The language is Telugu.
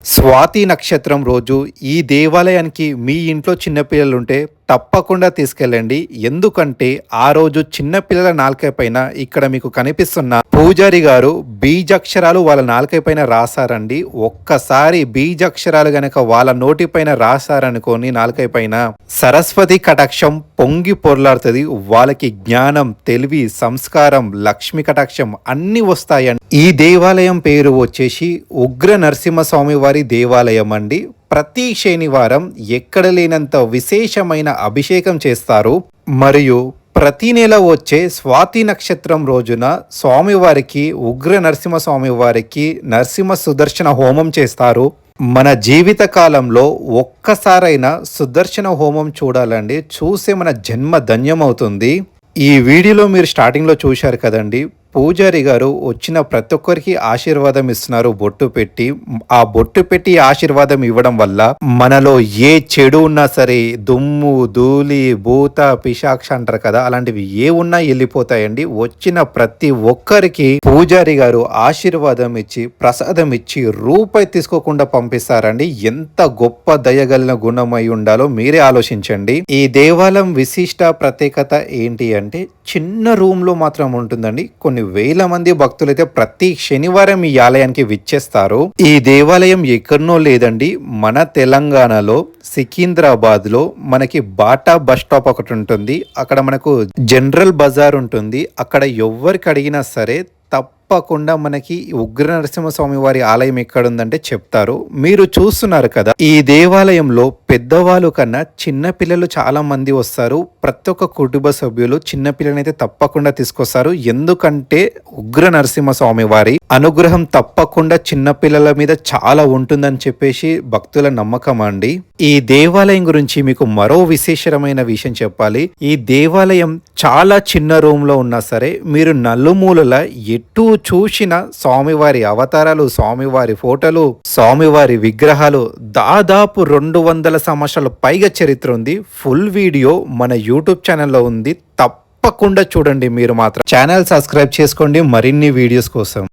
స్వాతి నక్షత్రం రోజు ఈ దేవాలయానికి మీ ఇంట్లో చిన్నపిల్లలుంటే తప్పకుండా తీసుకెళ్ళండి. ఎందుకంటే ఆ రోజు చిన్నపిల్లల నాలుక పైన ఇక్కడ మీకు కనిపిస్తున్న పూజారి గారు బీజాక్షరాలు వాళ్ళ నాలుక పైన రాశారండి. ఒక్కసారి బీజాక్షరాలు గనక వాళ్ళ నోటి పైన రాశారనుకోని నాలుక పైన సరస్వతి కటాక్షం పొంగి పొర్లాడుతుంది. వాళ్ళకి జ్ఞానం, తెలివి, సంస్కారం, లక్ష్మి కటాక్షం అన్ని వస్తాయండి. ఈ దేవాలయం పేరు వచ్చేసి ఉగ్ర నరసింహస్వామి వారి దేవాలయం అండి. ప్రతి శనివారం ఎక్కడ లేనంత విశేషమైన అభిషేకం చేస్తారు. మరియు ప్రతి నెల వచ్చే స్వాతి నక్షత్రం రోజున స్వామివారికి ఉగ్ర నరసింహస్వామి వారికి నరసింహ సుదర్శన హోమం చేస్తారు. మన జీవిత కాలంలో ఒక్కసారైనా సుదర్శన హోమం చూడాలండి. చూసే మన జన్మ ధన్యమవుతుంది. ఈ వీడియోలో మీరు స్టార్టింగ్లో చూశారు కదండి, పూజారి గారు వచ్చిన ప్రతి ఒక్కరికి ఆశీర్వాదం ఇస్తున్నారు బొట్టు పెట్టి. ఆ బొట్టు పెట్టి ఆశీర్వాదం ఇవ్వడం వల్ల మనలో ఏ చెడు ఉన్నా సరే, దుమ్ము, ధూళి, భూత, పిశాక్ష అంటారు కదా, అలాంటివి ఏ ఉన్నా వెళ్ళిపోతాయండి. వచ్చిన ప్రతి ఒక్కరికి పూజారి గారు ఆశీర్వాదం ఇచ్చి ప్రసాదం ఇచ్చి రూపాయి తీసుకోకుండా పంపిస్తారండి. ఎంత గొప్ప దయగలిగిన గుణమై ఉండాలో మీరే ఆలోచించండి. ఈ దేవాలయం విశిష్ట ప్రత్యేకత ఏంటి అంటే చిన్న రూమ్ లో మాత్రం ఉంటుందండి. కొన్ని వేల మంది భక్తులైతే ప్రతి శనివారం ఈ ఆలయానికి విచ్చేస్తారు. ఈ దేవాలయం ఎక్కడనో లేదండి, మన తెలంగాణలో సికింద్రాబాద్ లో మనకి బాటా బస్ స్టాప్ ఒకటి ఉంటుంది. అక్కడ మనకు జనరల్ బజార్ ఉంటుంది. అక్కడ ఎవరికి అడిగినా సరే తప్పకుండా మనకి ఉగ్ర నరసింహస్వామి వారి ఆలయం ఎక్కడుందంటే చెప్తారు. మీరు చూస్తున్నారు కదా, ఈ దేవాలయంలో పెద్దవాళ్ళు కన్నా చిన్న పిల్లలు చాలా మంది వస్తారు. ప్రతి ఒక్క కుటుంబ సభ్యులు చిన్న పిల్లలైతే తప్పకుండా తీసుకొస్తారు. ఎందుకంటే ఉగ్ర నరసింహస్వామి వారి అనుగ్రహం తప్పకుండా చిన్న పిల్లల మీద చాలా ఉంటుందని చెప్పేసి భక్తుల నమ్మకం అండి. ఈ దేవాలయం గురించి మీకు మరో విశేషమైన విషయం చెప్పాలి. ఈ దేవాలయం చాలా చిన్న రూమ్ లో ఉన్నా సరే మీరు నలుమూలల ఎటు చూసిన స్వామివారి అవతారాలు, స్వామివారి ఫోటోలు, స్వామివారి విగ్రహాలు, దాదాపు 200 సంవత్సరాల పైగా చరిత్ర ఉంది. ఫుల్ వీడియో మన యూట్యూబ్ ఛానల్లో ఉంది. తప్పకుండా చూడండి. మీరు మాత్రం ఛానల్ సబ్స్క్రైబ్ చేసుకోండి మరిన్ని వీడియోస్ కోసం.